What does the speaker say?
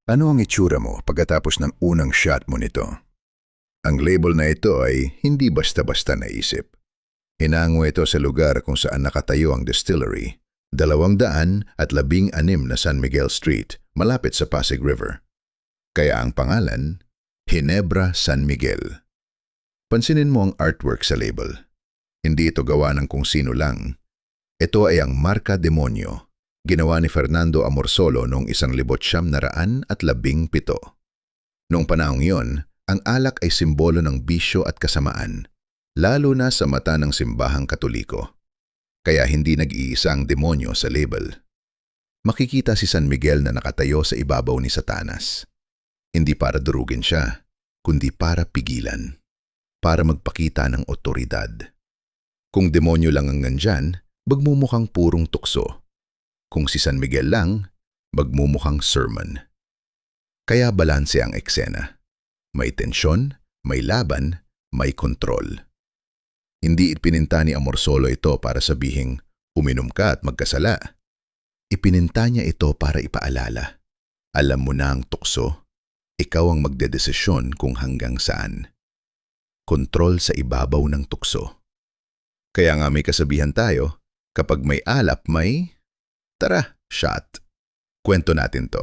Ano ang itsura mo pagkatapos ng unang shot mo nito? Ang label na ito ay hindi basta-basta naisip. Hinango ito sa lugar kung saan nakatayo ang distillery, 216 na San Miguel Street, malapit sa Pasig River. Kaya ang pangalan, Ginebra San Miguel. Pansinin mo ang artwork sa label. Hindi ito gawa ng kung sino lang. Ito ay ang Marka Demonyo, ginawa ni Fernando Amorsolo noong 1917. Noong panahong yon, ang alak ay simbolo ng bisyo at kasamaan, lalo na sa mata ng simbahang Katoliko. Kaya hindi nag-iisang demonyo sa label. Makikita si San Miguel na nakatayo sa ibabaw ni Satanas. Hindi para durugin siya, kundi para pigilan. Para magpakita ng otoridad. Kung demonyo lang ang nandyan, magmumukhang purong tukso. Kung si San Miguel lang, magmumukhang sermon. Kaya balanse ang eksena. May tensyon, may laban, may kontrol. Hindi ipininta ni Amorsolo ito para sabihing, uminom ka at magkasala. Ipininta niya ito para ipaalala. Alam mo na ang tukso, ikaw ang magdedesisyon kung hanggang saan. Kontrol sa ibabaw ng tukso. Kaya nga may kasabihan tayo, kapag may alap may, tara, shot. Kwento natin to.